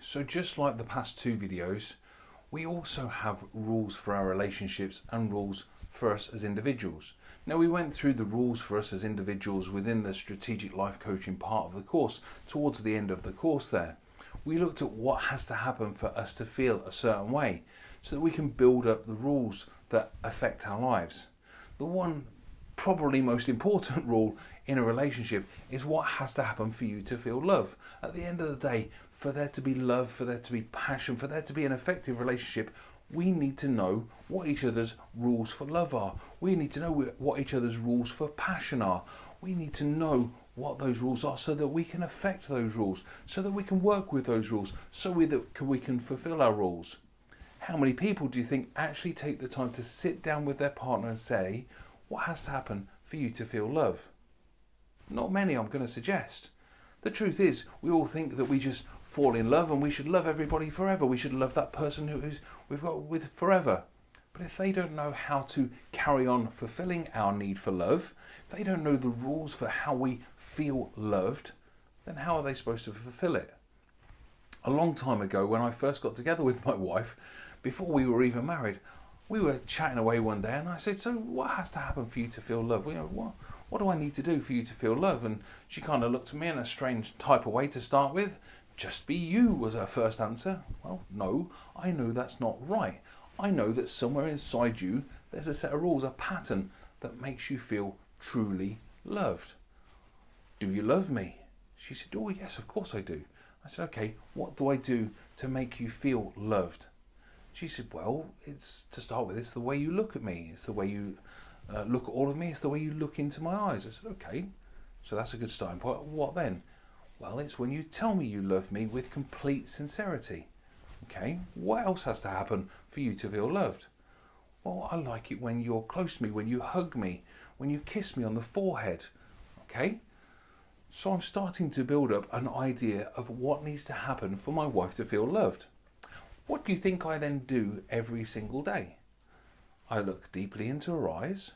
So just like the past two videos, we also have rules for our relationships and rules for us as individuals. Now, we went through the rules for us as individuals within the strategic life coaching part of the course towards the end of the course there. We looked at what has to happen for us to feel a certain way so that we can build up the rules that affect our lives. The one probably most important rule in a relationship is what has to happen for you to feel love. At the end of the day, for there to be love, for there to be passion, for there to be an effective relationship, we need to know what each other's rules for love are. We need to know what each other's rules for passion are. We need to know what those rules are so that we can affect those rules, so that we can work with those rules, so that we can fulfill our rules. How many people do you think actually take the time to sit down with their partner and say, what has to happen for you to feel love? Not many, I'm going to suggest. The truth is, we all think that we just fall in love and we should love everybody forever. We should love that person who we've got with forever. But if they don't know how to carry on fulfilling our need for love, if they don't know the rules for how we feel loved, then how are they supposed to fulfill it? A long time ago, when I first got together with my wife, before we were even married, we were chatting away one day and I said, so what has to happen for you to feel love? What do I need to do for you to feel love? And she kind of looked at me in a strange type of way to start with. Just be you was her first answer. Well, no, I know that's not right. I know that somewhere inside you there's a set of rules, a pattern that makes you feel truly loved. Do you love me? She said, oh yes, of course I do. I said, okay, what do I do to make you feel loved? She said, well, it's to start with, it's the way you look at me. It's the way you look at all of me. It's the way you look into my eyes. I said, okay, so that's a good starting point. What then? Well, it's when you tell me you love me with complete sincerity. Okay, what else has to happen for you to feel loved? Well, I like it when you're close to me, when you hug me, when you kiss me on the forehead. Okay, so I'm starting to build up an idea of what needs to happen for my wife to feel loved. What do you think I then do every single day? I look deeply into her eyes.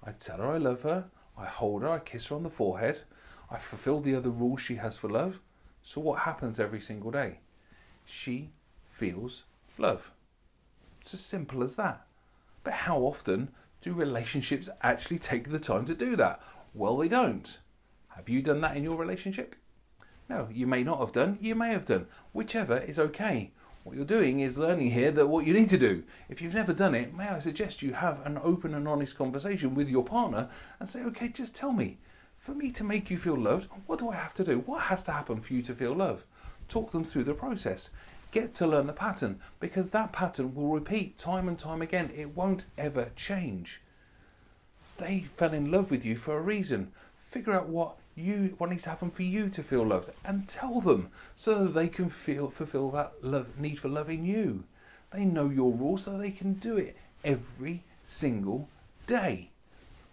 I tell her I love her. I hold her. I kiss her on the forehead. I fulfill the other rules she has for love. So what happens every single day? She feels love. It's as simple as that. But how often do relationships actually take the time to do that? Well, they don't. Have you done that in your relationship? No, you may not have done. You may have done. Whichever is okay. What you're doing is learning here that what you need to do. If you've never done it, may I suggest you have an open and honest conversation with your partner and say, okay, just tell me, for me to make you feel loved, what do I have to do? What has to happen for you to feel loved? Talk them through the process. Get to learn the pattern, because that pattern will repeat time and time again. It won't ever change. They fell in love with you for a reason. Figure out what needs to happen for you to feel loved, and tell them so that they can fulfill that need for loving you. They know your rules so they can do it every single day,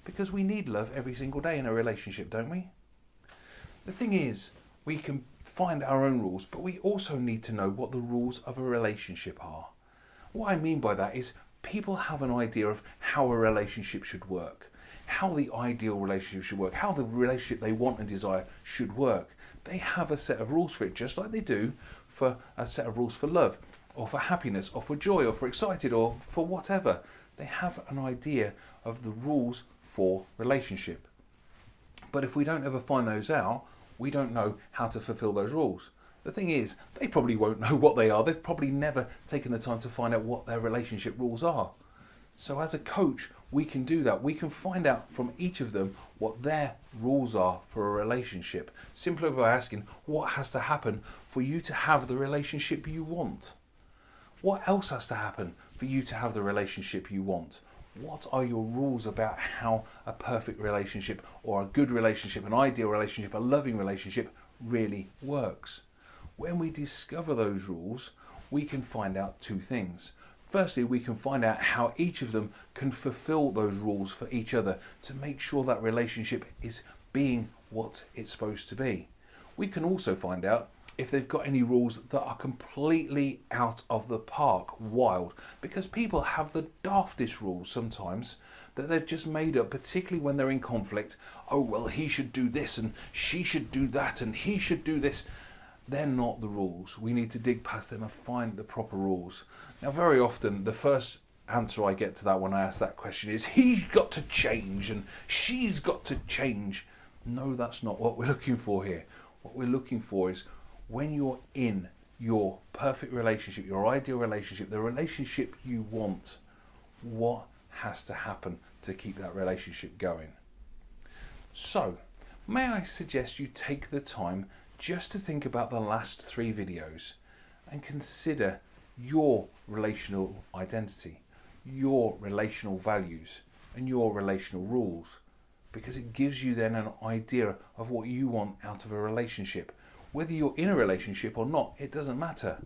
because we need love every single day in a relationship, don't we? The thing is, we can find our own rules, but we also need to know what the rules of a relationship are. What I mean by that is, people have an idea of how a relationship should work, how the ideal relationship should work, how the relationship they want and desire should work. They have a set of rules for it, just like they do for a set of rules for love, or for happiness, or for joy, or for excited, or for whatever. They have an idea of the rules for relationship. But if we don't ever find those out, we don't know how to fulfill those rules. The thing is, they probably won't know what they are. They've probably never taken the time to find out what their relationship rules are. So as a coach, we can do that. We can find out from each of them what their rules are for a relationship, simply by asking what has to happen for you to have the relationship you want. What else has to happen for you to have the relationship you want? What are your rules about how a perfect relationship, or a good relationship, an ideal relationship, a loving relationship really works? When we discover those rules, we can find out two things. Firstly, we can find out how each of them can fulfill those rules for each other to make sure that relationship is being what it's supposed to be. We can also find out if they've got any rules that are completely out of the park, wild, because people have the daftest rules sometimes that they've just made up, particularly when they're in conflict. Oh, well, he should do this and she should do that and he should do this. they're not the rules. We need to dig past them and find the proper rules. Now, very often, the first answer I get to that when I ask that question is, he's got to change and she's got to change. No, that's not what we're looking for here. What we're looking for is when you're in your perfect relationship, your ideal relationship, the relationship you want, what has to happen to keep that relationship going? So, may I suggest you take the time just to think about the last 3 videos and consider your relational identity, your relational values, and your relational rules, because it gives you then an idea of what you want out of a relationship. Whether you're in a relationship or not, it doesn't matter,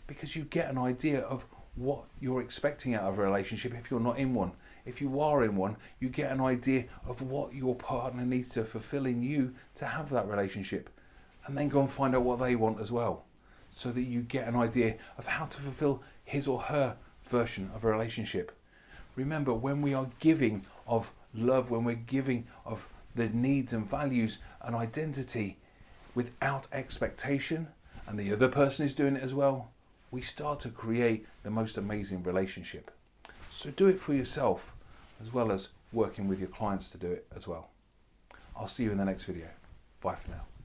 because you get an idea of what you're expecting out of a relationship if you're not in one. If you are in one, you get an idea of what your partner needs to fulfill in you to have that relationship, and then go and find out what they want as well, so that you get an idea of how to fulfill his or her version of a relationship. Remember, when we are giving of love, when we're giving of the needs and values and identity without expectation, and the other person is doing it as well, we start to create the most amazing relationship. So do it for yourself, as well as working with your clients to do it as well. I'll see you in the next video. Bye for now.